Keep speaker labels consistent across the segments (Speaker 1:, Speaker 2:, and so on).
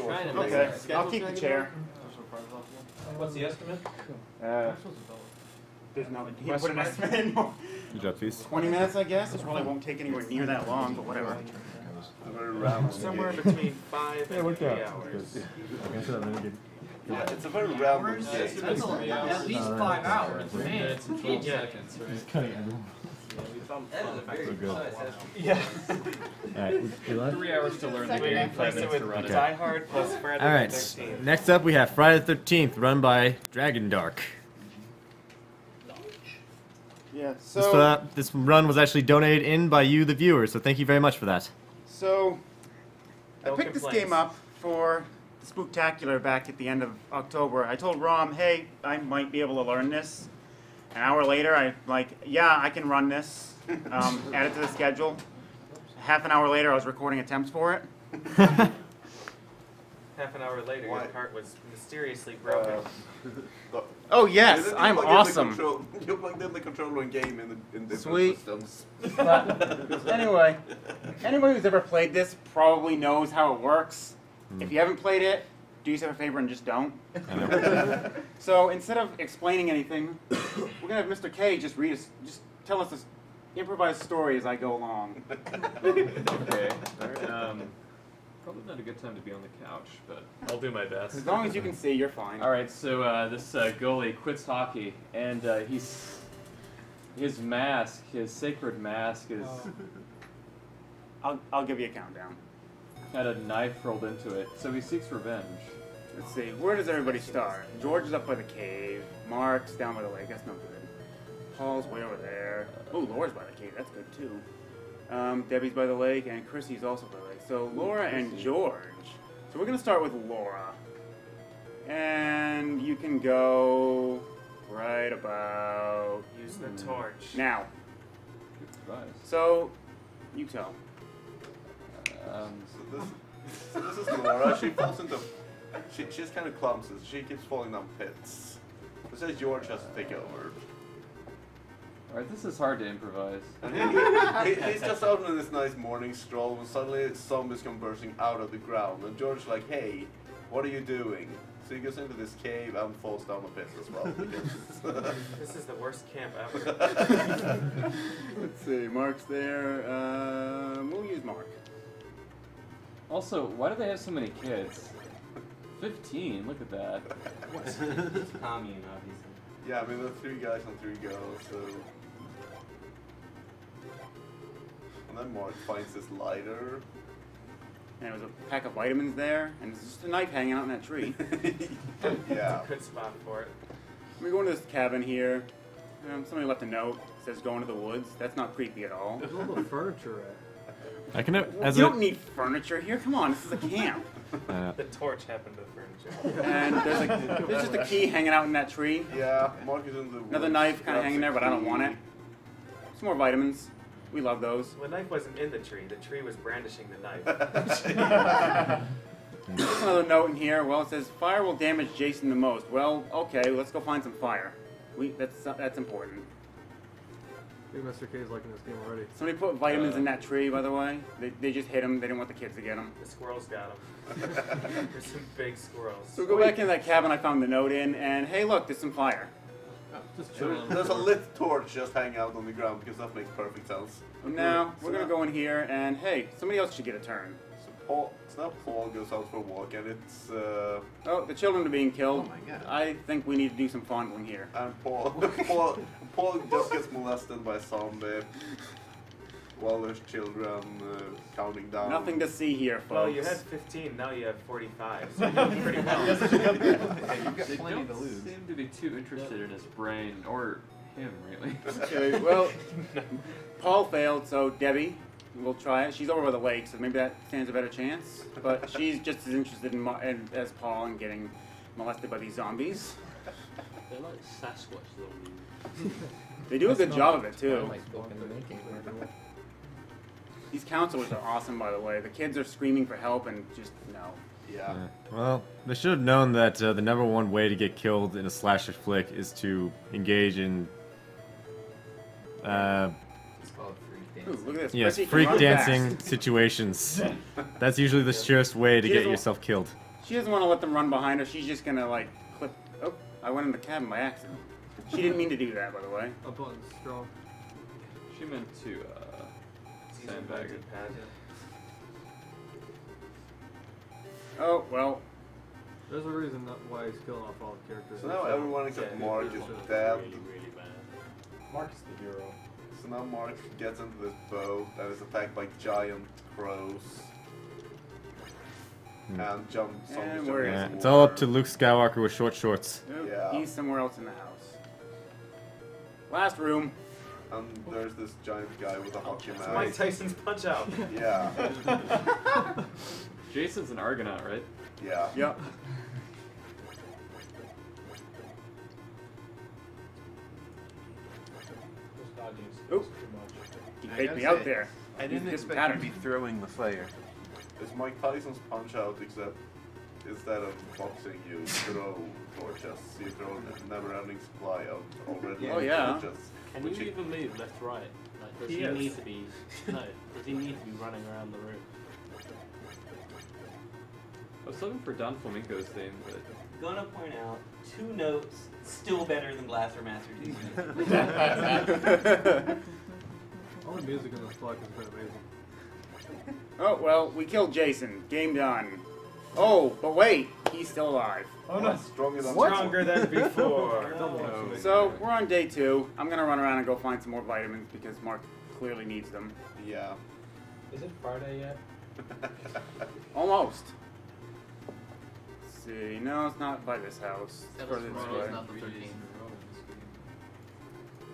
Speaker 1: short.
Speaker 2: Okay, I'll keep the chair.
Speaker 3: What's the estimate?
Speaker 2: There's no. He put an estimate in.
Speaker 4: Good job, Feast.
Speaker 2: 20 minutes, I guess. It probably won't take anywhere near that long, but whatever.
Speaker 3: Somewhere between 5 and 3 hours.
Speaker 1: Yeah, it's a very random game.
Speaker 5: At least 5 hours, man.
Speaker 3: Minutes and 12 seconds, right?
Speaker 4: He's cutting everyone.
Speaker 3: Yeah.
Speaker 4: Alright,
Speaker 3: 3 hours to learn the game, 5 minutes to run it.
Speaker 6: Die Hard plus Friday the
Speaker 4: Alright,
Speaker 6: 13th.
Speaker 4: next up we have Friday the 13th, run by Dragondarch.
Speaker 2: Yeah, so...
Speaker 4: This run was actually donated in by you, the viewer, so thank you very much for that.
Speaker 2: So, I
Speaker 6: No
Speaker 2: picked this
Speaker 6: complaints.
Speaker 2: game up for the Spooktacular back at the end of October. I told Rom, hey, I might be able to learn this. An hour later, I'm like, yeah, I can run this. Add it to the schedule. Half an hour later, I was recording attempts for it.
Speaker 6: Half an hour later,
Speaker 1: Why?
Speaker 6: your cart was mysteriously broken.
Speaker 2: Oh yes,
Speaker 1: You
Speaker 2: I'm
Speaker 1: plugged in the
Speaker 2: awesome.
Speaker 1: You plugged in the controller and game in different
Speaker 2: Sweet.
Speaker 1: systems.
Speaker 2: But anyway, anyone who's ever played this probably knows how it works. If you haven't played it, do yourself a favor and just don't. So instead of explaining anything, we're gonna have Mr. K just tell us this improvised story as I go along.
Speaker 3: Okay. Probably not a good time to be on the couch, but I'll do my best.
Speaker 2: As long as you can see, you're fine.
Speaker 3: All right, so this goalie quits hockey, and his mask, his sacred mask, is
Speaker 2: I'll give you a countdown.
Speaker 3: had a knife rolled into it. So he seeks revenge.
Speaker 2: Let's see, where does everybody start? George is up by the cave. Mark's down by the lake. That's no good. Paul's way over there. Oh, Laura's by the cave. That's good too. Debbie's by the lake, and Chrissy's also by the lake. So Laura and George. So we're gonna start with Laura, and you can go right about
Speaker 6: Use the torch.
Speaker 2: now.
Speaker 3: Good advice.
Speaker 2: So you tell.
Speaker 1: So this is Laura. She falls into. She's kind of clumsy. She keeps falling down pits. It says George has to take over.
Speaker 3: All right, this is hard to improvise.
Speaker 1: And he's just out on this nice morning stroll when suddenly zombies come bursting out of the ground. And George's like, hey, what are you doing? So he goes into this cave and falls down the pit as well. Because
Speaker 6: This is the worst camp ever.
Speaker 2: Let's see, Mark's there. We'll use Mark.
Speaker 3: Also, why do they have so many kids? 15, look at that.
Speaker 5: It's commune, obviously.
Speaker 1: yeah, I mean, there are 3 guys and 3 girls, so. And then Mark finds this lighter.
Speaker 2: And there was a pack of vitamins there, and there's just a knife hanging out in that tree.
Speaker 1: Yeah.
Speaker 6: Good spot for it.
Speaker 2: We go into this cabin here. Somebody left a note. It says go into the woods. That's not creepy at all.
Speaker 7: There's all the furniture at.
Speaker 4: I can
Speaker 2: You don't need furniture here. Come on, this is a camp.
Speaker 6: The torch happened to the furniture.
Speaker 2: And there's just a key hanging out in that tree.
Speaker 1: Yeah, Mark is in the woods.
Speaker 2: Another knife kind of
Speaker 1: grabs
Speaker 2: hanging
Speaker 1: a
Speaker 2: there, but I don't
Speaker 1: key.
Speaker 2: want it. Some more vitamins. We love those.
Speaker 6: The knife wasn't in the tree was brandishing the knife.
Speaker 2: There's another note in here. Well, it says fire will damage Jason the most. Well, okay, let's go find some fire. That's important.
Speaker 7: I think Mr. K is liking this game already.
Speaker 2: Somebody put vitamins in that tree, by the way. They just hit them. They didn't want the kids to get them.
Speaker 6: The squirrels got him. There's some big squirrels.
Speaker 2: So we go back into that cabin I found the note in, and hey, look, there's some fire.
Speaker 7: Just chilling.
Speaker 1: There's a lit torch just hanging out on the ground because that makes perfect sense.
Speaker 2: Now, we're going to go in here, and hey, somebody else should get a turn.
Speaker 1: So Paul goes out for a walk, and it's
Speaker 2: Oh, the children are being killed.
Speaker 5: Oh my God.
Speaker 2: I think we need to do some fondling here.
Speaker 1: and Paul just gets molested by a zombie while there's children counting down.
Speaker 2: Nothing to see here, folks.
Speaker 6: Well, you had 15, now you have 45. So you're doing pretty well.
Speaker 5: You've got
Speaker 3: They
Speaker 5: plenty
Speaker 3: don't
Speaker 5: to lose.
Speaker 3: seem to be too interested in his brain, or him, really.
Speaker 2: Okay, well, Paul failed, so Debbie will try it. She's over by the lake, so maybe that stands a better chance. But she's just as interested as Paul in getting molested by these zombies.
Speaker 8: They're like Sasquatch zombies.
Speaker 2: They do a good job of it, too.
Speaker 5: Like book in the making.
Speaker 2: These counselors are awesome, by the way. The kids are screaming for help and just, no.
Speaker 1: Yeah.
Speaker 4: Well, they should have known that the #1 way to get killed in a slasher flick is to engage in
Speaker 5: It's called freak
Speaker 2: Ooh,
Speaker 5: dancing.
Speaker 2: look at this.
Speaker 4: yes,
Speaker 2: Chrissy can
Speaker 4: freak
Speaker 2: run
Speaker 4: dancing
Speaker 2: fast.
Speaker 4: situations. That's usually the surest way to get yourself killed.
Speaker 2: She doesn't want to let them run behind her. She's just gonna like clip. Oh, I went in the cabin by accident. She didn't mean to do that, by the way.
Speaker 7: A button's strong.
Speaker 3: She meant to sandbag it.
Speaker 2: Oh well.
Speaker 7: There's a reason why he's killing off all the characters.
Speaker 1: So now everyone except Mark is dead.
Speaker 8: Really bad.
Speaker 5: Mark is the hero.
Speaker 1: So now Mark gets into this boat that is attacked by giant crows. And jumps on
Speaker 2: And
Speaker 1: the
Speaker 2: we're
Speaker 4: Yeah,
Speaker 2: in
Speaker 4: it's all up to Luke Skywalker with short shorts.
Speaker 2: Nope,
Speaker 1: Yeah.
Speaker 2: He's somewhere else in the house. Last room.
Speaker 1: And there's this giant guy with a hockey
Speaker 6: It's Mike
Speaker 1: mask.
Speaker 6: Tyson's Punch Out.
Speaker 1: Yeah,
Speaker 3: Jason's an Argonaut, right?
Speaker 1: yeah.
Speaker 2: Yep.
Speaker 5: This dodging is
Speaker 2: Oop.
Speaker 5: too much.
Speaker 2: He
Speaker 9: I
Speaker 2: faked
Speaker 9: gotta
Speaker 2: me out
Speaker 9: say,
Speaker 2: there.
Speaker 9: I didn't
Speaker 2: He's
Speaker 9: expect
Speaker 2: pattern.
Speaker 9: him to be throwing the fire.
Speaker 1: It's Mike Tyson's Punch Out, except instead of boxing, you throw torches. You throw a never-ending supply of already
Speaker 2: Oh, yeah.
Speaker 1: torches.
Speaker 8: Can
Speaker 1: Which
Speaker 8: you
Speaker 1: he-
Speaker 8: even move left, right? Like, does
Speaker 6: He
Speaker 8: he
Speaker 6: is.
Speaker 8: need to be? No. Does he need to be running around the room?
Speaker 3: I was looking for Don Flamenco's theme, but
Speaker 10: Gonna point out, 2 notes, still better than Blaster Master 2.
Speaker 7: All the music in this block has been amazing.
Speaker 2: Oh well, we killed Jason. Game done. Oh, but wait, he's still alive.
Speaker 6: Oh no.
Speaker 1: Stronger than
Speaker 6: Stronger than before.
Speaker 2: So we're on day 2. I'm gonna run around and go find some more vitamins because Mark clearly needs them.
Speaker 1: Yeah.
Speaker 5: Is it Friday yet?
Speaker 2: Almost. Let's see, no, it's not by this house. It's further this way.
Speaker 5: Not the 13th.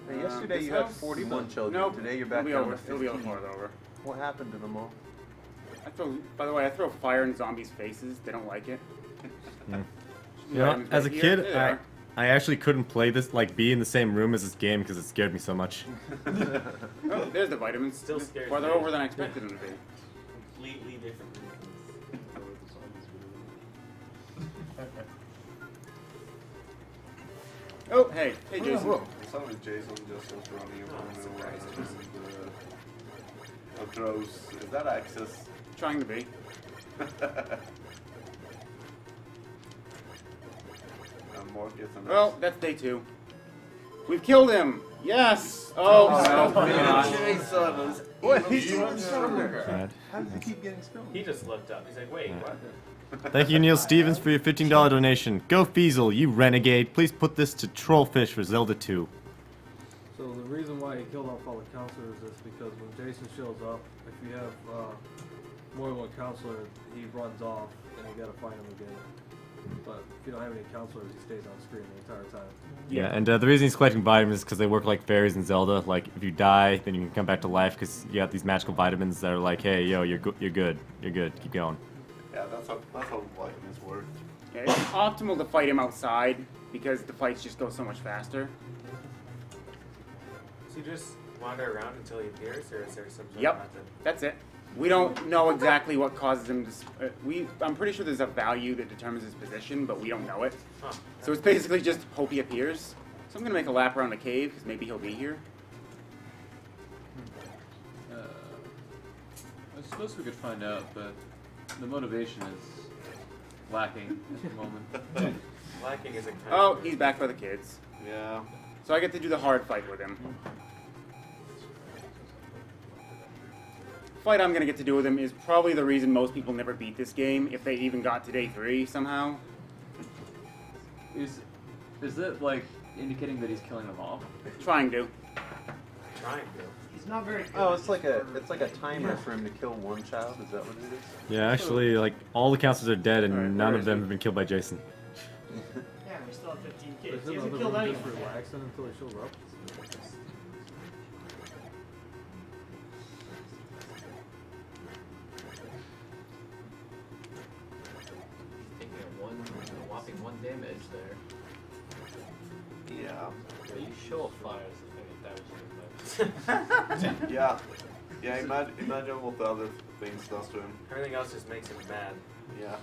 Speaker 9: Hey, yesterday
Speaker 2: this
Speaker 9: you had
Speaker 2: house?
Speaker 9: 41 children.
Speaker 2: Nope.
Speaker 9: Today you're back
Speaker 2: it'll be
Speaker 9: down
Speaker 2: over.
Speaker 9: to
Speaker 2: It'll be
Speaker 9: 15.
Speaker 2: farther over.
Speaker 9: What happened to them all?
Speaker 2: By the way, I throw fire in zombies' faces. They don't like it.
Speaker 4: You know,
Speaker 2: Vitamins
Speaker 4: as a
Speaker 2: right here.
Speaker 4: kid,
Speaker 2: There they are.
Speaker 4: I actually couldn't play this, like, be in the same room as this game because it scared me so much.
Speaker 2: Oh, there's the vitamins.
Speaker 6: Still scares
Speaker 2: farther
Speaker 6: me.
Speaker 2: over than I expected them to be.
Speaker 10: Completely different reasons.
Speaker 2: Oh, hey, Jason.
Speaker 1: Suddenly Jason just was running around and throws. Is that Axis?
Speaker 2: Trying to be.
Speaker 1: And Mark gets an
Speaker 2: Well, that's day 2. We've killed him. Yes. Oh, no.
Speaker 1: Jason is
Speaker 9: What? He's
Speaker 1: even
Speaker 9: even stronger.
Speaker 4: Bad.
Speaker 9: How does he keep getting stronger?
Speaker 6: He just looked up. He's like, wait, what?
Speaker 4: Thank you, Neil Stevens, for your $15 donation. Go Feasel, you renegade. Please put this to Trollfish for Zelda 2.
Speaker 7: So the reason why he killed off all the counselors is because when Jason shows up, if you have more than one counselor, he runs off and you gotta find him again. But if you don't have any counselors, he stays on screen the entire time.
Speaker 4: Yeah, and the reason he's collecting vitamins is because they work like fairies in Zelda. Like, if you die, then you can come back to life because you got these magical vitamins that are like, hey, yo, you're good, keep going.
Speaker 1: Yeah, that's how vitamins work.
Speaker 2: Yeah, it's optimal to fight him outside because the fights just go so much faster.
Speaker 6: So you just wander around until he appears, or is there some sort of
Speaker 2: Yep,
Speaker 6: method?
Speaker 2: that's it. We don't know exactly what causes him to. I'm pretty sure there's a value that determines his position, but we don't know it.
Speaker 6: Huh.
Speaker 2: So it's basically just hope he appears. So I'm gonna make a lap around the cave because maybe he'll be here.
Speaker 3: I suppose we could find out, but the motivation is lacking at the moment.
Speaker 6: Lacking is a kind
Speaker 2: Oh,
Speaker 6: of
Speaker 2: he's back for the kids.
Speaker 1: Yeah.
Speaker 2: So I get to do the hard fight with him. Fight I'm gonna get to do with him is probably the reason most people never beat this game, if they even got to day 3 somehow.
Speaker 3: Is that like indicating that he's killing them all?
Speaker 2: Trying to.
Speaker 6: trying to.
Speaker 5: He's not very good.
Speaker 9: Oh, it's like a timer for him to kill one child. Is that what it is?
Speaker 4: Yeah, actually, like, all the counselors are dead and
Speaker 2: Alright,
Speaker 4: none
Speaker 2: where
Speaker 4: of
Speaker 2: is
Speaker 4: them
Speaker 2: he?
Speaker 4: have been killed by Jason.
Speaker 5: Yeah, we still have 15
Speaker 7: Is
Speaker 5: kids.
Speaker 7: it
Speaker 5: He
Speaker 7: another
Speaker 5: hasn't killed
Speaker 7: room
Speaker 5: anyone.
Speaker 7: just relaxing until he shows up?
Speaker 5: Taking a whopping 1 damage there.
Speaker 1: Yeah.
Speaker 8: Are you sure fire is the thing that damages him?
Speaker 1: Yeah. Yeah, imagine what the other things does to him.
Speaker 6: Everything else just makes him mad.
Speaker 1: Yeah.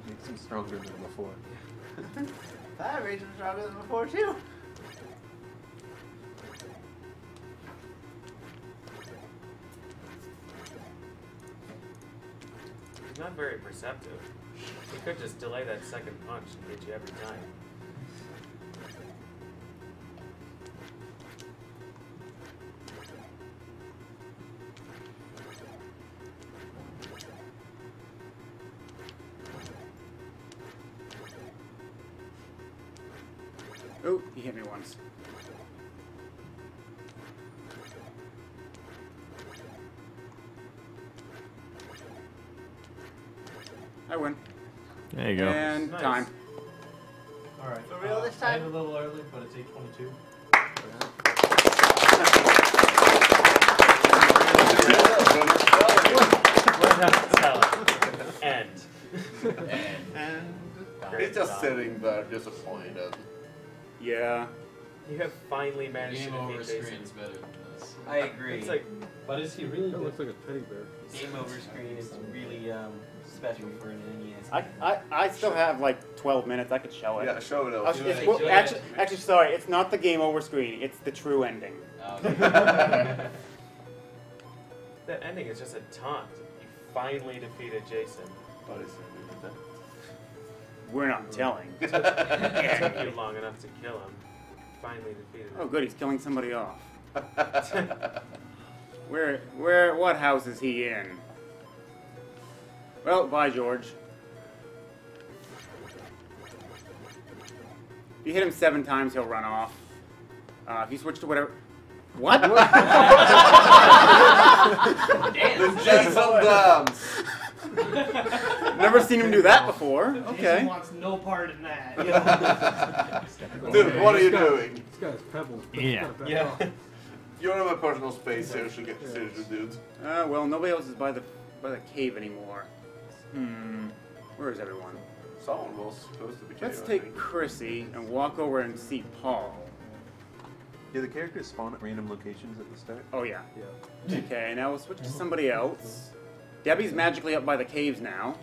Speaker 9: Makes him stronger than before.
Speaker 10: Fire Rage is stronger than before, too.
Speaker 6: He's not very perceptive. You could just delay that second punch and hit you every time.
Speaker 2: Oh, he hit me once. I win.
Speaker 4: There you go.
Speaker 2: And
Speaker 6: Nice.
Speaker 2: time.
Speaker 8: Alright.
Speaker 10: For real this
Speaker 8: I
Speaker 10: time?
Speaker 8: ended a little early, but it's 8:22.
Speaker 6: We're not telling. End.
Speaker 1: He's just sitting there disappointed.
Speaker 2: Yeah.
Speaker 6: You have finally managed
Speaker 8: Game
Speaker 6: to
Speaker 8: over
Speaker 6: defeat
Speaker 8: screen
Speaker 6: Jason.
Speaker 8: is better than this.
Speaker 10: I agree.
Speaker 6: It's like
Speaker 8: But is he really
Speaker 7: That
Speaker 8: good?
Speaker 7: looks like a teddy bear.
Speaker 10: Game over screen is really special for an NES.
Speaker 2: I still have like 12 minutes. I could show it.
Speaker 1: Yeah, show it
Speaker 2: I'll
Speaker 1: off.
Speaker 2: sh-
Speaker 8: Do it.
Speaker 2: well,
Speaker 8: Do it.
Speaker 2: actually, sorry. It's not the game over screen. It's the true ending.
Speaker 6: that ending is just a taunt. You finally defeated Jason.
Speaker 1: What is it?
Speaker 2: We're not telling.
Speaker 6: It took you long enough to kill him. Finally defeated him.
Speaker 2: Oh, good. He's killing somebody off. What house is he in? Well, bye, George. If you hit him 7 times, he'll run off. If you switch to whatever... What?
Speaker 1: The Jason dance!
Speaker 2: Never seen him do that before.
Speaker 11: Jason
Speaker 2: Okay.
Speaker 11: wants no part in that.
Speaker 1: Dude, what are you doing?
Speaker 7: This guy's pebbles.
Speaker 4: Yeah.
Speaker 6: Yeah.
Speaker 1: You're in my personal space, seriously, dude.
Speaker 2: Well, nobody else is by the cave anymore. Where is everyone?
Speaker 1: Someone was supposed to be
Speaker 2: Let's
Speaker 1: KO, I
Speaker 2: take
Speaker 1: think.
Speaker 2: Chrissy and walk over and see Paul.
Speaker 9: Do the characters spawn at random locations at the start?
Speaker 2: Oh, yeah.
Speaker 7: Yeah.
Speaker 2: Okay, now we'll switch to somebody else. Debbie's magically up by the caves now.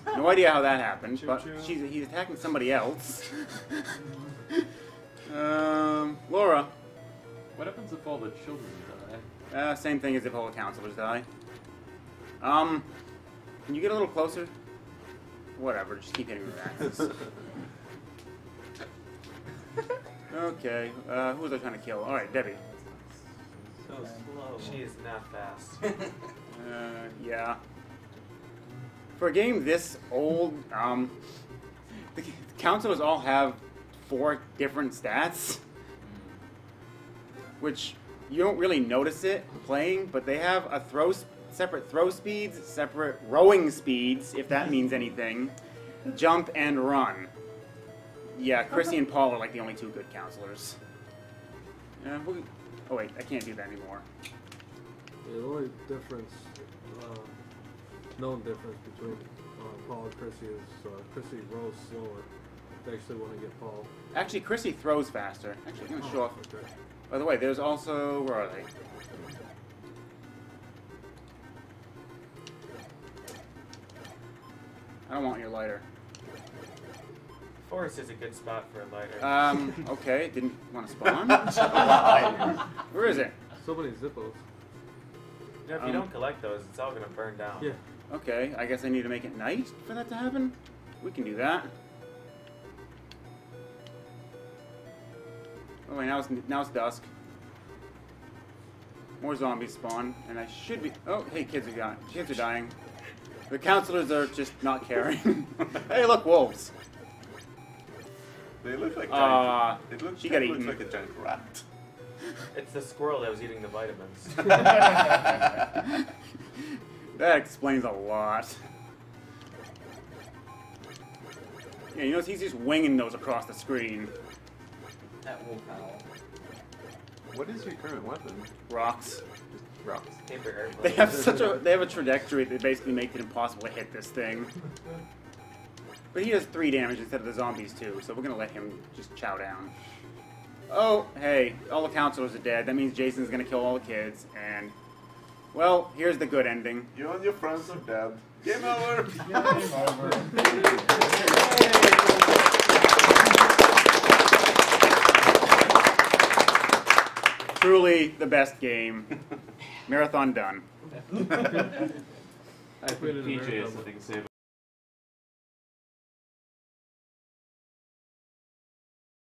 Speaker 2: No idea how that happened, but he's attacking somebody else. Laura.
Speaker 3: What happens if all the children die?
Speaker 2: Same thing as if all the counselors die. Can you get a little closer? Whatever, just keep hitting with axes. Okay, who was I trying to kill? Alright, Debbie.
Speaker 10: So slow.
Speaker 6: She is not fast.
Speaker 2: Yeah. For a game this old, the counselors all have 4 different stats, which you don't really notice it playing, but they have a separate throw speeds, separate rowing speeds, if that means anything, jump and run. Yeah, Chrissy and Paul are like the only 2 good counselors. Oh wait, I can't do that anymore.
Speaker 7: Yeah, the only difference, known difference between Paul and Chrissy is Chrissy rolls slower. They actually want to get Paul.
Speaker 2: Actually, Chrissy throws faster. Actually, I'm going to show off.
Speaker 7: Okay.
Speaker 2: By the way, there's also... Where are they? I don't want your lighter.
Speaker 6: Forest is a good spot for a lighter.
Speaker 2: Okay, didn't want to spawn. Where is it?
Speaker 7: So many Zippos.
Speaker 6: You know, if you don't collect those, it's all gonna burn down.
Speaker 7: Yeah.
Speaker 2: Okay, I guess I need to make it night for that to happen. We can do that. Oh wait, now it's dusk. More zombies spawn, and I should be... Oh, hey, kids are dying. The counselors are just not caring. Hey, look, wolves.
Speaker 1: They look like giant...
Speaker 2: she got
Speaker 1: looks
Speaker 2: eaten.
Speaker 1: like a giant rat.
Speaker 6: It's the squirrel that was eating the vitamins.
Speaker 2: That explains a lot. Yeah, you notice he's just winging those across the screen.
Speaker 10: That wolf howl.
Speaker 9: What is your current weapon?
Speaker 2: Rocks.
Speaker 9: Just rocks.
Speaker 6: Paper airplane.
Speaker 2: They have a trajectory that basically makes it impossible to hit this thing. But he does 3 damage instead of the zombies too, so we're gonna let him just chow down. Oh, hey, all the counselors are dead. That means Jason's gonna kill all the kids, and well, here's the good ending.
Speaker 1: You and your friends are dead. Game over!
Speaker 2: Truly the best game. Marathon done.
Speaker 7: I played it in
Speaker 3: PJ is
Speaker 7: America.
Speaker 3: something to say about